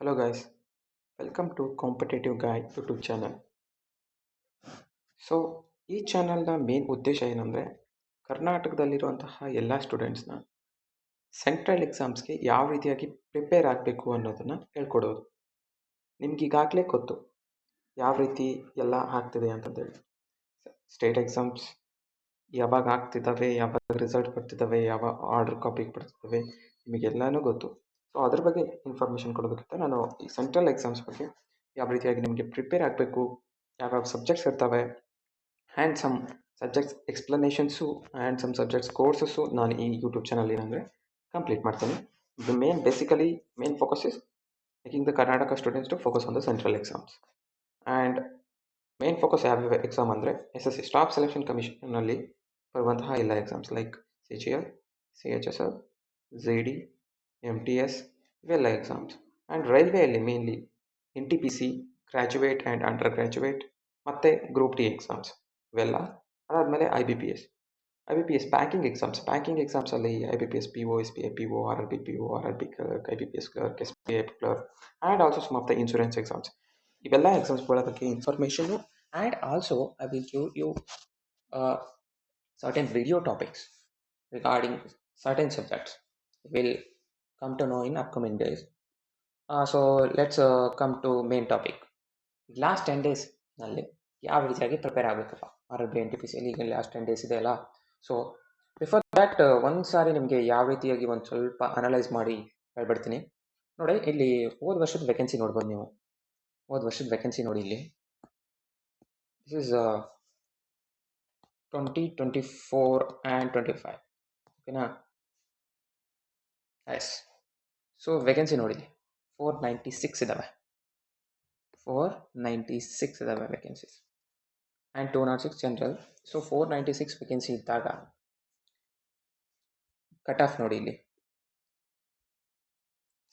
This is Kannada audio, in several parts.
Hello guys, welcome to Competitive Guide YouTube channel. So ಈ ಚಾನಲ್ನ ಮೇನ್ ಉದ್ದೇಶ ಏನಂದರೆ ಕರ್ನಾಟಕದಲ್ಲಿರುವಂತಹ ಎಲ್ಲ ಸ್ಟೂಡೆಂಟ್ಸ್ನ ಸೆಂಟ್ರಲ್ ಎಕ್ಸಾಮ್ಸ್ಗೆ ಯಾವ ರೀತಿಯಾಗಿ ಪ್ರಿಪೇರ್ ಆಗಬೇಕು ಅನ್ನೋದನ್ನು ಹೇಳ್ಕೊಡೋದು. ನಿಮ್ಗೆ ಈಗಾಗಲೇ ಗೊತ್ತು ಯಾವ ರೀತಿ ಎಲ್ಲ ಆಗ್ತಿದೆ ಅಂತಂದೇಳಿ. ಸ್ಟೇಟ್ ಎಕ್ಸಾಮ್ಸ್ ಯಾವಾಗ ಆಗ್ತಿದ್ದಾವೆ, ಯಾವಾಗ ರಿಸಲ್ಟ್ ಬರ್ತಿದ್ದಾವೆ, ಯಾವ ಆರ್ಡರ್ ಕಾಪಿಗೆ ಬರ್ತಿದ್ದಾವೆ, ನಿಮಗೆಲ್ಲನೂ ಗೊತ್ತು. ಸೊ ಅದ್ರ ಬಗ್ಗೆ ಇನ್ಫಾರ್ಮೇಷನ್ ಕೊಡೋದಕ್ಕಿಂತ ನಾನು ಈ ಸೆಂಟ್ರಲ್ ಎಕ್ಸಾಮ್ಸ್ ಬಗ್ಗೆ ಯಾವ ರೀತಿಯಾಗಿ ನಿಮಗೆ ಪ್ರಿಪೇರ್ ಆಗಬೇಕು, ಯಾವ್ಯಾವ ಸಬ್ಜೆಕ್ಟ್ಸ್ ಇರ್ತವೆ and some subjects explanations and some subjects courses ನಾನು ಈ ಯೂಟ್ಯೂಬ್ ಚಾನಲ್ ಏನಂದರೆ ಕಂಪ್ಲೀಟ್ ಮಾಡ್ತೀನಿ. The main focus is making the Karnataka students to focus on the central exams. And main focus ಯಾವ್ಯಾವ ಎಕ್ಸಾಮ್ ಅಂದರೆ SSC ಸ್ಟಾಫ್ ಸೆಲೆಕ್ಷನ್ ಕಮಿಷನಲ್ಲಿ ಬರುವಂತಹ ಎಲ್ಲ exams like CGL, CHSL, ZD, MTS ಇವೆಲ್ಲ ಎಕ್ಸಾಮ್ಸ್. ಆ್ಯಂಡ್ ರೈಲ್ವೆಯಲ್ಲಿ mainly NTPC, graduate and under graduate ಮತ್ತು ಗ್ರೂಪ್ ಡಿ ಎಕ್ಸಾಮ್ಸ್ ಇವೆಲ್ಲ. ಅದಾದಮೇಲೆ IBPS banking ಎಕ್ಸಾಮ್ಸಲ್ಲಿ IBPS PO, SBI PO, RRB PO, RRB clerk, IBPS clerk, SBI clerk and also some of the insurance exams. ಇವೆಲ್ಲ ಎಕ್ಸಾಮ್ಸ್ಗಳ ಬಗ್ಗೆ ಇನ್ಫಾರ್ಮೇಷನ್ನು and also I will give you certain video topics regarding certain subjects will come to know in upcoming days. So let's come to main topic. Last 10 ಡೇಸ್ನಲ್ಲಿ ಯಾವ ರೀತಿಯಾಗಿ ಪ್ರಿಪೇರ್ ಆಗಬೇಕಪ್ಪ RRB NTPC ಈಗ ಲಾಸ್ಟ್ 10 ಡೇಸ್ ಇದೆ ಅಲ್ಲ. ಸೊ ಬಿಫೋರ್ ದ್ಯಾಟ್ ಒಂದು ಸಾರಿ ನಿಮಗೆ ಯಾವ ರೀತಿಯಾಗಿ ಒಂದು ಸ್ವಲ್ಪ ಅನಲೈಸ್ ಮಾಡಿ ಹೇಳ್ಬಿಡ್ತೀನಿ ನೋಡಿ. ಇಲ್ಲಿ ಹೋದ ವರ್ಷದ ವೇಕೆನ್ಸಿ ನೋಡ್ಬೋದು ನೀವು. ಹೋದ ವರ್ಷದ ವೇಕೆನ್ಸಿ ನೋಡಿ ಇಲ್ಲಿ. ದಿಸ್ ಇಸ್ 2024 ಆ್ಯಂಡ್ 25 ಓಕೆನಾ. ಎಸ್. ಸೊ ವೇಕೆನ್ಸಿ ನೋಡಿ 496 ಇದ್ದಾವೆ. 496 ಇದ್ದಾವೆ vacancies and 206 general. So 496 vacancy ಇದ್ದಾಗ ಕಟ್ ಆಫ್ ನೋಡಿ ಇಲ್ಲಿ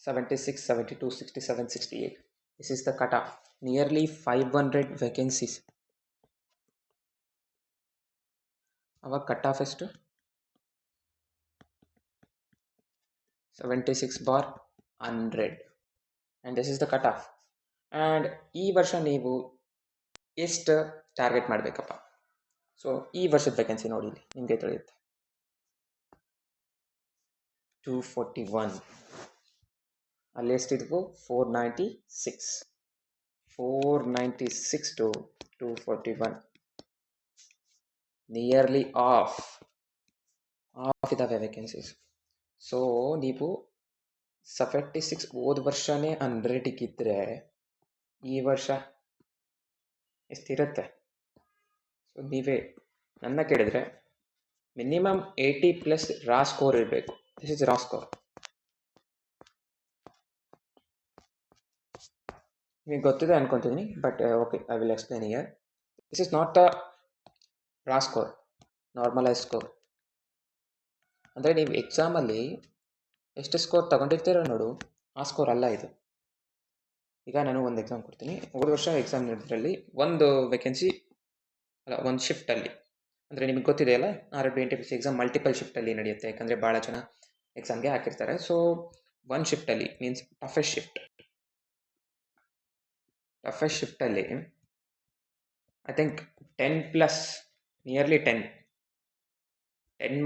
76, 72, 67, 68. This is the cut off. Nearly 500 vacancies. ಅವಾಗ ಕಟ್ ಆಫ್ ಎಷ್ಟು? 76/100 and this is the cut off. And ಈ ವರ್ಷ ನೀವು ಎಷ್ಟು ಟಾರ್ಗೆಟ್ ಮಾಡಬೇಕಪ್ಪ? ಸೊ ಈ ವರ್ಷದ ವೇಕೆನ್ಸಿ ನೋಡಿ ಇಲ್ಲಿ ನಿಮಗೆ ತಿಳಿಯುತ್ತೆ. 241. ಅಲ್ಲಿ ಎಷ್ಟಿದ್ವು? 496. 496 to 241. ನಿಯರ್ಲಿ ಆಫ್ ಇದ್ದಾವೆ ವೇಕೆನ್ಸೀಸ್. ಸೊ ನೀವು 76 ಹೋದ ವರ್ಷನೇ 100ಗಿದ್ದರೆ ಈ ವರ್ಷ ಎಷ್ಟಿರುತ್ತೆ? ಸೊ ನೀವೇ ನನ್ನ ಕೇಳಿದರೆ ಮಿನಿಮಮ್ 80+ ರಾ ಸ್ಕೋರ್ ಇರಬೇಕು. This is raw score. ನಿಮಗೆ ಗೊತ್ತಿದೆ ಅನ್ಕೊತಿದ್ದೀನಿ, but okay, I will explain here. This is not a raw score, normalise score. ಅಂದರೆ ನೀವು ಎಕ್ಸಾಮಲ್ಲಿ ಎಷ್ಟು ಸ್ಕೋರ್ ತಗೊಂಡಿರ್ತೀರೋ ನೋಡು, ಆ ಸ್ಕೋರ್ ಅಲ್ಲ ಇದು. ಈಗ ನಾನು ಒಂದು ಎಕ್ಸಾಮ್ ಕೊಡ್ತೀನಿ. ಹೋದ ವರ್ಷ ಎಕ್ಸಾಮ್ ನಡೆದ್ರಲ್ಲಿ ಒಂದು ವೇಕೆನ್ಸಿ ಅಲ್ಲ, ಒಂದು ಶಿಫ್ಟಲ್ಲಿ, ಅಂದರೆ ನಿಮಗೆ ಗೊತ್ತಿದೆಯಲ್ಲ RRB NTPC ಎಕ್ಸಾಮ್ ಮಲ್ಟಿಪಲ್ ಶಿಫ್ಟಲ್ಲಿ ನಡೆಯುತ್ತೆ, ಯಾಕಂದರೆ ಭಾಳ ಜನ ಎಕ್ಸಾಮ್ಗೆ ಹಾಕಿರ್ತಾರೆ. ಸೊ ಒಂದು ಶಿಫ್ಟಲ್ಲಿ ಮೀನ್ಸ್ ಟಫೆಸ್ಟ್ ಶಿಫ್ಟಲ್ಲಿ ಐ ಥಿಂಕ್ 10+, ನಿಯರ್ಲಿ 10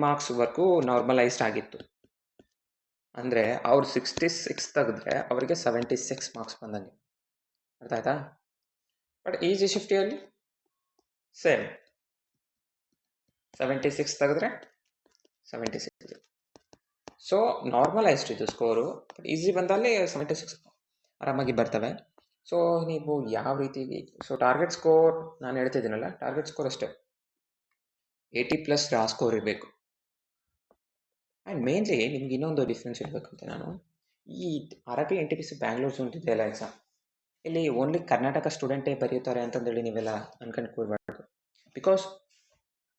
ಮಾರ್ಕ್ಸ್ವರೆಗೂ ನಾರ್ಮಲೈಸ್ಡ್ ಆಗಿತ್ತು. ಅಂದರೆ ಅವ್ರು 66 ತೆಗೆದ್ರೆ ಅವರಿಗೆ 76 ಮಾರ್ಕ್ಸ್ ಬಂದಂಗೆ. ಅರ್ಥ ಆಯ್ತಾ? ಬಟ್ ಈಸಿ ಶಿಫ್ಟಿಯಲ್ಲಿ ಸೇಮ್ 76 ತೆಗೆದ್ರೆ 76. ಸೊ ನಾರ್ಮಲೈಸ್ಡ್ ಇದು ಸ್ಕೋರು, ಬಟ್ ಈಸಿ ಬಂದಲ್ಲಿ 76 ಆರಾಮಾಗಿ ಬರ್ತವೆ. ಸೊ ನೀವು ಯಾವ ರೀತಿ, ಸೊ ಟಾರ್ಗೆಟ್ ಸ್ಕೋರ್ ನಾನು ಹೇಳ್ತಿದ್ದೀನಲ್ಲ, ಟಾರ್ಗೆಟ್ ಸ್ಕೋರ್ ಅಷ್ಟೇ 80+ ರಾ ಸ್ಕೋರ್ ಇರಬೇಕು. ಆ್ಯಂಡ್ ಮೇನ್ಲಿ ನಿಮ್ಗೆ ಇನ್ನೊಂದು ಡಿಫ್ರೆನ್ಸ್ ಇರಬೇಕಂತೆ, ನಾನು ಈ RRB NTPC ಬ್ಯಾಂಗ್ಳೂರ್ ಝೋನ್ ಇದೆಯಲ್ಲ ಎಕ್ಸಾಮ್, ಇಲ್ಲಿ ಓನ್ಲಿ ಕರ್ನಾಟಕ ಸ್ಟೂಡೆಂಟೇ ಬರೆಯುತ್ತಾರೆ ಅಂತಂದೇಳಿ ನೀವೆಲ್ಲ ಅನ್ಕೊಂಡ್ಕೊಳ್ಬಾರ್ದು. Because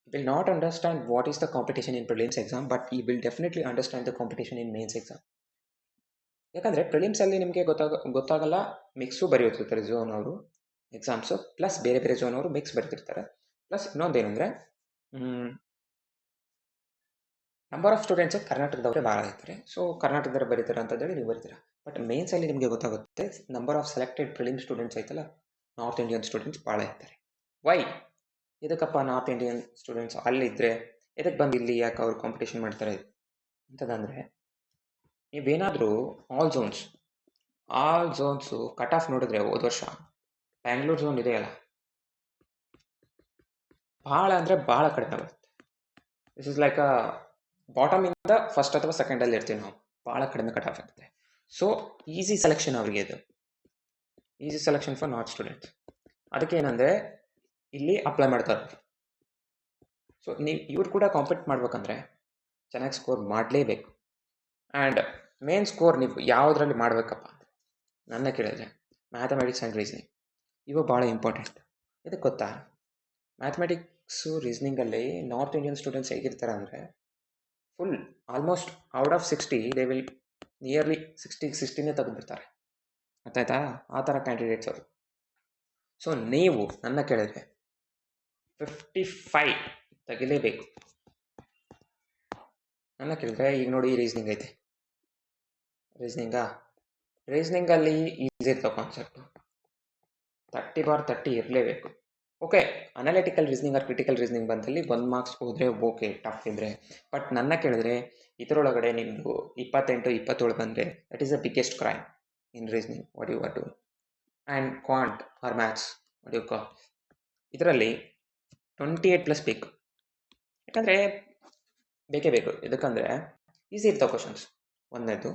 you will not understand what is the competition in prelims exam, but you will definitely understand the competition in mains exam. ಯಾಕಂದರೆ ಪ್ರಿಲಿಮ್ಸಲ್ಲಿ ನಿಮಗೆ ಗೊತ್ತಾಗಲ್ಲ, ಮಿಕ್ಸು ಬರೆಯುತ್ತಿರ್ತಾರೆ ಝೋನ್ ಅವರು ಎಕ್ಸಾಮ್ಸು, ಪ್ಲಸ್ ಬೇರೆ ಬೇರೆ ಝೋನ್ ಅವರು ಮಿಕ್ಸ್ ಬರೆದಿರ್ತಾರೆ. ಪ್ಲಸ್ ಇನ್ನೊಂದೇನೆಂದರೆ ನಂಬರ್ ಆಫ್ ಸ್ಟೂಡೆಂಟ್ಸ್ ಕರ್ನಾಟಕದವರೇ ಭಾಳ ಇರ್ತಾರೆ. ಸೊ ಕರ್ನಾಟಕದವ್ರು ಬರೀತಾರೆ ಅಂತಂದೇಳಿ ನೀವು ಬರೀತೀರಾ. ಬಟ್ ಮೇನ್ಸಲ್ಲಿ ನಿಮಗೆ ಗೊತ್ತಾಗುತ್ತೆ number of selected prelim students ಐತಲ್ಲ, ನಾರ್ತ್ ಇಂಡಿಯನ್ ಸ್ಟೂಡೆಂಟ್ಸ್ ಭಾಳ ಇರ್ತಾರೆ. ವೈ? ಎದಕ್ಕಪ್ಪ ನಾರ್ತ್ ಇಂಡಿಯನ್ ಸ್ಟೂಡೆಂಟ್ಸ್ ಅಲ್ಲಿದ್ದರೆ ಎದಕ್ಕೆ ಬಂದು ಇಲ್ಲಿ ಯಾಕೆ ಅವ್ರು ಕಾಂಪಿಟೇಷನ್ ಮಾಡ್ತಾರೆ ಅಂತದಂದರೆ, ನೀವೇನಾದರೂ ಆಲ್ ಝೋನ್ಸು ಕಟ್ ಆಫ್ ನೋಡಿದ್ರೆ ಹೋದ ವರ್ಷ ಬ್ಯಾಂಗ್ಳೂರ್ ಝೋನ್ ಇದೆಯಲ್ಲ, ಭಾಳ ಅಂದರೆ ಭಾಳ ಕಡಿಮೆ ಬರುತ್ತೆ. ದಿಸ್ ಇಸ್ ಲೈಕ್ ಬಾಟಮಿಂದ ಫಸ್ಟ್ ಅಥವಾ ಸೆಕೆಂಡಲ್ಲಿ ಇರ್ತೀವಿ ನಾವು, ಭಾಳ ಕಡಿಮೆ ಕಟ್ ಆಫ್ ಆಗುತ್ತೆ. ಸೊ ಈಸಿ ಸೆಲೆಕ್ಷನ್ ಅವರಿಗೆ ಇದು, easy selection for north students. ಅದಕ್ಕೆ ಏನಂದರೆ ಇಲ್ಲಿ ಅಪ್ಲೈ ಮಾಡ್ತಾರೆ. ಸೊ ನೀವು ಇವ್ರು ಕೂಡ ಕಾಂಪೀಟ್ ಮಾಡ್ಬೇಕಂದ್ರೆ ಚೆನ್ನಾಗಿ ಸ್ಕೋರ್ ಮಾಡಲೇಬೇಕು. ಆ್ಯಂಡ್ ಮೇನ್ ಸ್ಕೋರ್ ನೀವು ಯಾವುದರಲ್ಲಿ ಮಾಡಬೇಕಪ್ಪ ನನ್ನ ಕೇಳಿದ್ರೆ ಮ್ಯಾಥಮೆಟಿಕ್ಸ್ ಆ್ಯಂಡ್ ರೀಸನಿಂಗ್ ಇವು ಭಾಳ ಇಂಪಾರ್ಟೆಂಟ್. ಇದಕ್ಕೆ ಗೊತ್ತಾ, ಮ್ಯಾಥಮೆಟಿಕ್ಸು ರೀಸನಿಂಗಲ್ಲಿ ನಾರ್ತ್ ಇಂಡಿಯನ್ ಸ್ಟೂಡೆಂಟ್ಸ್ ಹೇಗಿರ್ತಾರೆ ಅಂದರೆ full almost out of 60 they will nearly 60 ತೆಗೆದುಬಿಡ್ತಾರೆ. ಗೊತ್ತಾಯ್ತಾ? ಆ ಥರ ಕ್ಯಾಂಡಿಡೇಟ್ಸ್ ಅವರು. ಸೊ ನೀವು ನನ್ನ ಕೇಳಿದ್ರೆ 55 ತೆಗಿಲೇಬೇಕು. ನನ್ನ ಕೇಳಿದ್ರೆ ಈಗ ನೋಡಿ ರೀಸನಿಂಗ್ ಐತೆ, ರೀಸನಿಂಗಲ್ಲಿ ಈಸಿ ಇರ್ತಾವೆ ಕಾನ್ಸೆಪ್ಟು, 30/30 ಇರಲೇಬೇಕು. Okay, analytical reasoning or critical reasoning ಬಂದಲ್ಲಿ 1 ಮಾರ್ಕ್ಸ್ ಹೋದರೆ ಓಕೆ ಟಫ್ ಇದ್ದರೆ. ಬಟ್ ನನ್ನ ಕೇಳಿದ್ರೆ ಇದರೊಳಗಡೆ ನಿಮ್ಮದು 28-27 ಬಂದರೆ that is the biggest crime in reasoning. What you are doing. And quant or maths what you call, ಇದರಲ್ಲಿ 28+ ಬೇಕು. ಯಾಕಂದರೆ ಬೇಕೇ ಬೇಕು. ಇದಕ್ಕಂದರೆ ಈಸಿ ಇರ್ತಾವೆ ಕ್ವಶನ್ಸ್ ಒಂದನೇದು.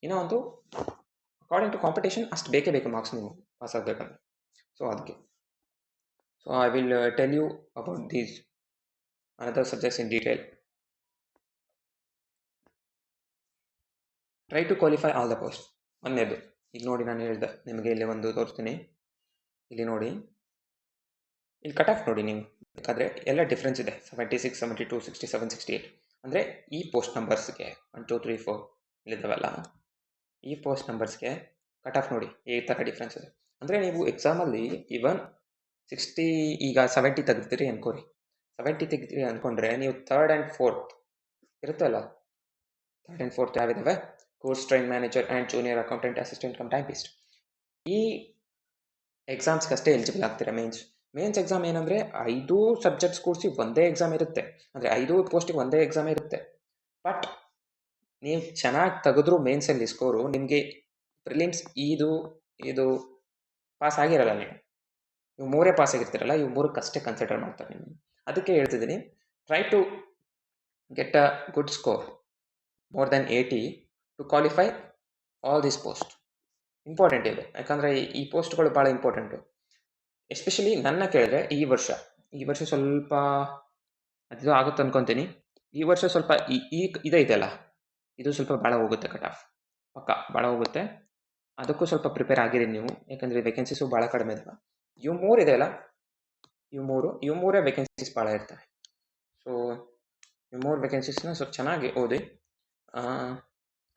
ಇನ್ನೂ ಒಂದು ಅಕಾರ್ಡಿಂಗ್ ಟು ಕಾಂಪಿಟೇಷನ್ ಅಷ್ಟು ಬೇಕೇ ಬೇಕು ಮಾರ್ಕ್ಸ್ ನೀವು ಪಾಸ್ ಆಗಬೇಕಂದ್ರೆ. ಸೊ ಅದಕ್ಕೆ I will tell you about these another subjects in detail. Try to qualify all the posts. ಒಂದನೇದು ಈಗ ನೋಡಿ, ನಾನು ಹೇಳಿದೆ ನಿಮಗೆ ಇಲ್ಲಿ ಒಂದು ತೋರಿಸ್ತೀನಿ. ಇಲ್ಲಿ ನೋಡಿ, ಇಲ್ಲಿ ಕಟ್ ಆಫ್ ನೋಡಿ. ನೀವು ಬೇಕಾದರೆ ಎಲ್ಲ ಡಿಫ್ರೆನ್ಸ್ ಇದೆ, 76, 72, 67, 68. ಅಂದರೆ ಈ ಪೋಸ್ಟ್ ನಂಬರ್ಸ್ಗೆ 1, 2, 3, 4 ಇಲ್ಲಿದ್ದಾವಲ್ಲ, ಈ ಪೋಸ್ಟ್ ನಂಬರ್ಸ್ಗೆ ಕಟ್ ಆಫ್ ನೋಡಿ ಈ ಥರ ಡಿಫ್ರೆನ್ಸ್ ಇದೆ. ಅಂದರೆ ನೀವು ಎಕ್ಸಾಮಲ್ಲಿ ಇವನ್ 60 ಈಗ 70 ತೆಗೆದ್ರಿ ಅನ್ಕೋರಿ, 70 ತೆಗೆದ್ರಿ ಅಂದ್ಕೊಂಡ್ರೆ ನೀವು 3rd and 4th ಇರುತ್ತಲ್ಲ, 3rd and 4th ಯಾವಿದ್ದಾವೆ, course train manager and junior accountant assistant cum typist. ಈ ಎಕ್ಸಾಮ್ಸ್ಗೆ ಅಷ್ಟೇ ಎಲಿಜಿಬಲ್ ಆಗ್ತೀರಾ. ಮೇನ್ಸ್ ಎಕ್ಸಾಮ್ ಏನಂದರೆ 5 ಸಬ್ಜೆಕ್ಟ್ಸ್ ಕೂಡಿಸಿ ಒಂದೇ ಎಕ್ಸಾಮ್ ಇರುತ್ತೆ, ಅಂದರೆ 5 ಪೋಸ್ಟಿಗೆ ಒಂದೇ ಎಕ್ಸಾಮ್ ಇರುತ್ತೆ. ಬಟ್ ನೀವು ಚೆನ್ನಾಗಿ ತೆಗೆದ್ರು ಮೇನ್ಸಲ್ಲಿ ಸ್ಕೋರು, ನಿಮಗೆ ಪ್ರಿಲಿಮ್ಸ್ ಇದು ಪಾಸ್ ಆಗಿರಲ್ಲ. ನೀವು 3 ಪಾಸ್ ಆಗಿರ್ತೀರಲ್ಲ, ಇವು 3 ಕನ್ಸಿಡರ್ ಮಾಡ್ತಾರೆ ನೀವು. ಅದಕ್ಕೆ ಹೇಳ್ತಿದ್ದೀನಿ, try to get a good score more than 80 to qualify all this post. Important ಇದೆ, ಯಾಕಂದರೆ ಈ ಪೋಸ್ಟ್ಗಳು ಭಾಳ ಇಂಪಾರ್ಟೆಂಟು. ಎಸ್ಪೆಷಲಿ ನನ್ನ ಕೇಳಿದ್ರೆ ಈ ವರ್ಷ ಸ್ವಲ್ಪ ಅದು ಆಗುತ್ತೆ ಅನ್ಕೊತೀನಿ. ಈ ವರ್ಷ ಸ್ವಲ್ಪ ಇದೆಯಲ್ಲ, ಇದು ಸ್ವಲ್ಪ ಭಾಳ ಹೋಗುತ್ತೆ ಕಟ್ ಆಫ್, ಪಕ್ಕ ಭಾಳ ಹೋಗುತ್ತೆ. ಅದಕ್ಕೂ ಸ್ವಲ್ಪ ಪ್ರಿಪೇರ್ ಆಗಿರಿ ನೀವು, ಯಾಕಂದರೆ ವೇಕೆನ್ಸೀಸು ಭಾಳ ಕಡಿಮೆ ಇದಾವೆ. ಇವು 3 ಇದೆಯಲ್ಲ, ಇವು 3 ವೇಕೆನ್ಸೀಸ್ ಭಾಳ ಇರ್ತವೆ. ಸೊ ಇವು 3 ವೇಕೆನ್ಸೀಸ್ನ ಸ್ವಲ್ಪ ಚೆನ್ನಾಗಿ ಓದಿ.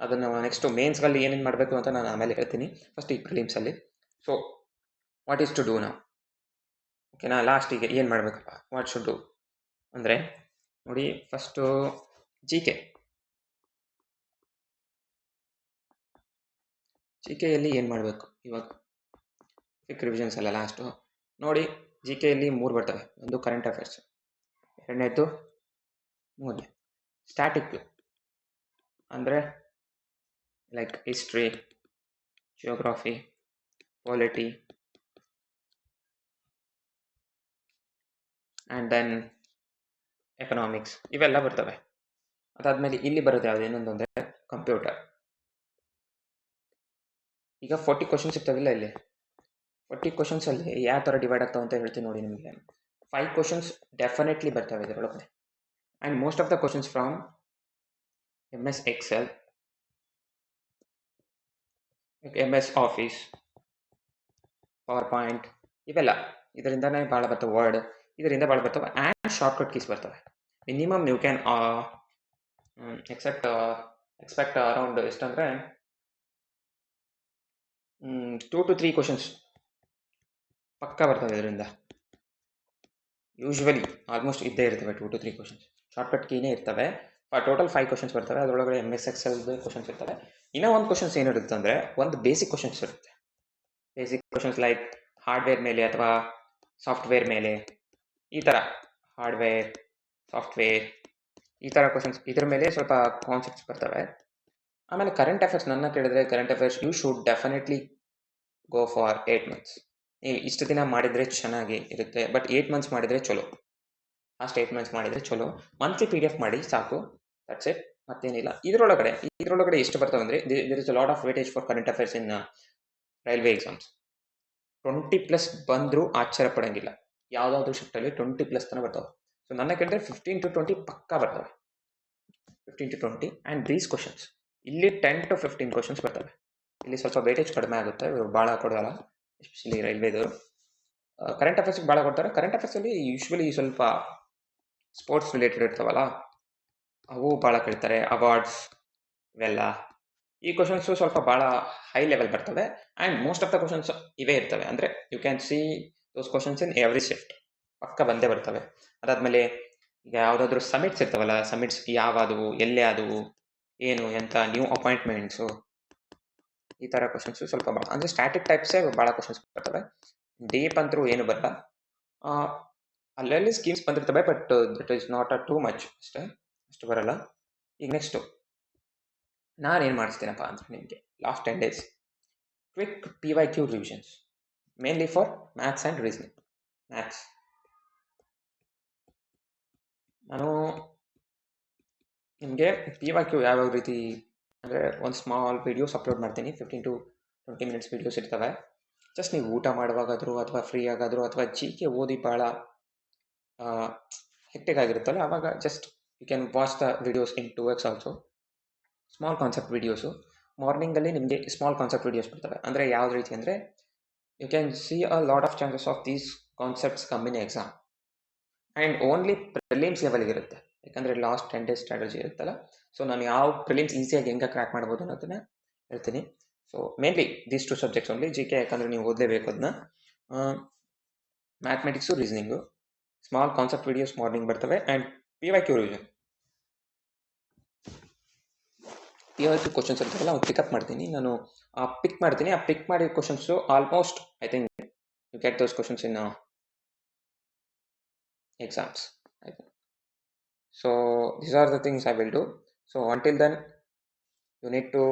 ಅದನ್ನು ನೆಕ್ಸ್ಟು ಮೇನ್ಸ್ಗಳಲ್ಲಿ ಏನೇನು ಮಾಡಬೇಕು ಅಂತ ನಾನು ಆಮೇಲೆ ಹೇಳ್ತೀನಿ. ಫಸ್ಟ್ ಈ ಪ್ರಿಲಿಮ್ಸಲ್ಲಿ. So what is to do ನಾವು, ಓಕೆನಾ? ಲಾಸ್ಟಿಗೆ ಏನು ಮಾಡಬೇಕಪ್ಪ, ವಾಟ್ ಶುಡ್ ಡೂ ಅಂದರೆ ನೋಡಿ, ಫಸ್ಟು ಜಿ ಕೆಯಲ್ಲಿ ಏನು ಮಾಡಬೇಕು ಇವಾಗ, ಕ್ವಿಕ್ ರಿವಿಷನ್ಸ್ ಎಲ್ಲ ಲಾಸ್ಟು ನೋಡಿ. ಜಿ ಕೆಯಲ್ಲಿ 3 ಬರ್ತವೆ. ಒಂದು ಕರೆಂಟ್ ಅಫೇರ್ಸ್, ಎರಡನೇದು ಸ್ಟ್ಯಾಟಿಕ್, ಅಂದರೆ like history, geography, polity, and then economics, ಇವೆಲ್ಲ ಬರ್ತವೆ. ಅದಾದಮೇಲೆ ಇಲ್ಲಿ ಬರೋದು ಯಾವುದು, ಇನ್ನೊಂದು ಅಂದರೆ ಕಂಪ್ಯೂಟರ್. ಈಗ 40 ಕ್ವಶನ್ಸ್ ಇರ್ತಾವಿಲ್ಲ, ಇಲ್ಲಿ 40 ಕ್ವಶನ್ಸಲ್ಲಿ ಯಾವ ಥರ ಡಿವೈಡ್ ಆಗ್ತಾವೆ ಅಂತ ಹೇಳ್ತೀನಿ ನೋಡಿ. ನಿಮಗೆ 5 ಕ್ವಶನ್ಸ್ ಡೆಫಿನೆಟ್ಲಿ ಬರ್ತವೆ ಇದರೊಳಗಡೆ. And most of the questions from MS Excel, MS office, power point, ಇವೆಲ್ಲ ಇದರಿಂದನೇ ಭಾಳ ಬರ್ತವೆ. ವರ್ಡ್ ಇದರಿಂದ ಭಾಳ ಬರ್ತವೆ. ಆ್ಯಂಡ್ ಶಾರ್ಟ್ಕಟ್ ಕೀಸ್ ಬರ್ತವೆ. Minimum you can expect around ಎಷ್ಟಂದರೆ 2 to 3 ಕ್ವಶನ್ಸ್ ಪಕ್ಕಾ ಬರ್ತವೆ ಇದರಿಂದ. ಯೂಶ್ವಲಿ ಆಲ್ಮೋಸ್ಟ್ ಇದ್ದೇ ಇರ್ತವೆ 2 to 3 ಕ್ವಶನ್ಸ್. ಶಾರ್ಟ್ಕಟ್ ಕೀನೇ ಇರ್ತವೆ. ಟೋಟಲ್ 5 ಕ್ವಶನ್ಸ್ ಬರ್ತವೆ. ಅದರೊಳಗಡೆ MS Excel ಕ್ವಶನ್ಸ್ ಇರ್ತವೆ. ಇನ್ನೂ ಒಂದು ಕ್ವಶನ್ಸ್ ಏನಿರುತ್ತೆ ಅಂದರೆ ಒಂದು ಬೇಸಿಕ್ ಕ್ವಶನ್ಸ್ ಇರುತ್ತೆ. ಬೇಸಿಕ್ ಕ್ವಶನ್ಸ್ ಲೈಕ್ ಹಾರ್ಡ್ವೇರ್ ಮೇಲೆ ಅಥವಾ ಸಾಫ್ಟ್ವೇರ್ ಮೇಲೆ, ಈ ಥರ ಹಾರ್ಡ್ವೇರ್, ಸಾಫ್ಟ್ವೇರ್, ಈ ಥರ ಕ್ವಶನ್ಸ್ ಇದ್ರ ಮೇಲೆ ಸ್ವಲ್ಪ ಕಾನ್ಸೆಪ್ಟ್ಸ್ ಬರ್ತವೆ. ಆಮೇಲೆ ಕರೆಂಟ್ ಅಫೇರ್ಸ್ ನನ್ನ ಕೇಳಿದ್ರೆ current affairs you should definitely go for 8 months. ನೀವು ಇಷ್ಟು ದಿನ ಮಾಡಿದರೆ ಚೆನ್ನಾಗಿ ಇರುತ್ತೆ, ಬಟ್ 8 ಮಂತ್ಸ್ ಮಾಡಿದರೆ ಚಲೋ. ಲಾಸ್ಟ್ 8 ಮಂತ್ಸ್ ಮಾಡಿದರೆ ಚಲೋ. ಮಂತ್ಲಿ PDF ಮಾಡಿ ಸಾಕು, ದಟ್ಸ್ ಇಟ್, ಮತ್ತೇನಿಲ್ಲ. ಇದರೊಳಗಡೆ ಎಷ್ಟು ಬರ್ತವೆ ಅಂದರೆ there is a lot of weightage for current affairs in railway exams. 20+ ಬಂದರೂ ಆಶ್ಚರ್ಯ ಪಡೋಂಗಿಲ್ಲ. ಯಾವುದಾದ್ರೂ ಶಿಫ್ಟಲ್ಲಿ 20+ ತನಕ ಬರ್ತಾವೆ. ಸೊ ನನ್ನ ಕೇಳಿದ್ರೆ 15 to 20 ಪಕ್ಕಾ ಬರ್ತವೆ. 15 to 20 ಆ್ಯಂಡ್ ದೀಸ್ ಕ್ವಶನ್ಸ್ ಇಲ್ಲಿ 10 to 15 ಕ್ವಶನ್ಸ್ ಬರ್ತವೆ. ಇಲ್ಲಿ ಸ್ವಲ್ಪ ವೇಟೇಜ್ ಕಡಿಮೆ ಆಗುತ್ತೆ, ಇವರು ಭಾಳ ಕೊಡೋಲ್ಲ, ಎಸ್ಪೆಷಲಿ ರೈಲ್ವೇದವರು. ಕರೆಂಟ್ ಅಫೇರ್ಸ್ಗೆ ಭಾಳ ಕೊಡ್ತಾರೆ. ಕರೆಂಟ್ ಅಫೇರ್ಸಲ್ಲಿ ಯೂಶ್ವಲಿ ಸ್ವಲ್ಪ ಸ್ಪೋರ್ಟ್ಸ್ ರಿಲೇಟೆಡ್ ಇರ್ತಾವಲ್ಲ, ಅವು ಭಾಳ ಕೇಳ್ತಾರೆ. ಅವಾರ್ಡ್ಸ್ ಇವೆಲ್ಲ, ಈ ಕ್ವಶನ್ಸು ಸ್ವಲ್ಪ ಭಾಳ ಹೈ ಲೆವೆಲ್ ಬರ್ತವೆ. And most of the questions ಇವೇ ಇರ್ತವೆ. ಅಂದರೆ you can see those questions in every shift, ಪಕ್ಕ ಬಂದೇ ಬರ್ತವೆ. ಅದಾದಮೇಲೆ ಈಗ ಯಾವುದಾದ್ರೂ ಸಮಿಟ್ಸ್ ಇರ್ತಾವಲ್ಲ, ಸಮಿಟ್ಸ್ ಯಾವಾದವು, ಎಲ್ಲೇ ಆದವು, ಏನು ಎಂಥ ನ್ಯೂ ಅಪಾಯಿಂಟ್ಮೆಂಟ್ಸು, ಈ ಥರ ಕ್ವಶನ್ಸು ಸ್ವಲ್ಪ ಭಾಳ ಅಂದರೆ ಸ್ಟ್ಯಾಟಿಕ್ ಟೈಪ್ಸೇ ಭಾಳ ಕ್ವಶನ್ಸ್ ಬರ್ತವೆ. ಡೀಪ್ ಅಂತರೂ ಏನು ಬರಲ್ಲ. ಅಲ್ಲಲ್ಲಿ ಸ್ಕೀಮ್ಸ್ ಬಂದಿರ್ತವೆ, but that is not a too much, ಅಷ್ಟು ಬರಲ್ಲ. ಈಗ ನೆಕ್ಸ್ಟು ನಾನೇನು ಮಾಡಿಸ್ತೀನಪ್ಪ ಅಂದರೆ ನಿಮಗೆ last 10 days quick PYQ revisions, mainly for maths and reasoning. Maths ನಾನು ನಿಮಗೆ PYQ ಯಾವ್ಯಾವ ರೀತಿ ಅಂದರೆ ಒಂದು ಸ್ಮಾಲ್ ವೀಡಿಯೋಸ್ ಅಪ್ಲೋಡ್ ಮಾಡ್ತೀನಿ. 15 to 20 minutes ವೀಡಿಯೋಸ್ ಇರ್ತವೆ. ಜಸ್ಟ್ ನೀವು ಊಟ ಮಾಡುವಾಗಾದರೂ ಅಥವಾ ಫ್ರೀ ಆಗಾದರೂ ಅಥವಾ GK ಓದಿ ಭಾಳ ಹೆಕ್ಟಿಕ್ ಆಗಿರುತ್ತಲ್ಲ, ಆವಾಗ just you can watch the videos in 2x also. Small concept videos ಮಾರ್ನಿಂಗಲ್ಲಿ ನಿಮಗೆ ಸ್ಮಾಲ್ ಕಾನ್ಸೆಪ್ಟ್ ವೀಡಿಯೋಸ್ ಬರ್ತವೆ. ಅಂದರೆ ಯಾವ ರೀತಿ ಅಂದರೆ you can see a lot of chances of these concepts come in exam and only prelims ಲೆವೆಲ್ಗಿರುತ್ತೆ. ಯಾಕಂದರೆ ಲಾಸ್ಟ್ 10 days ಸ್ಟ್ರಾಟಜಿ ಇರುತ್ತಲ್ಲ, ಸೊ ನಾನು ಯಾವ ಪ್ರಿಲಿಮ್ಸ್ ಈಸಿಯಾಗಿ ಹೆಂಗೆ ಕ್ರ್ಯಾಕ್ ಮಾಡ್ಬೋದು ಅನ್ನೋದನ್ನು ಹೇಳ್ತೀನಿ. So mainly these 2 subjects only. GK ಯಾಕಂದರೆ ನೀವು ಓದಲೇಬೇಕು ಅದನ್ನ. Mathematics, reasoning, small concept videos morning ಬರ್ತವೆ. And PYQ revision, PYQ questions ಇರ್ತಾವಲ್ಲ ಅವ್ನು ಪಿಕಪ್ ಮಾಡ್ತೀನಿ ನಾನು. ಪಿಕ್ ಮಾಡಿದ questions almost I think you get those questions in exams, I think. So these are the things I will do. So until then, you need to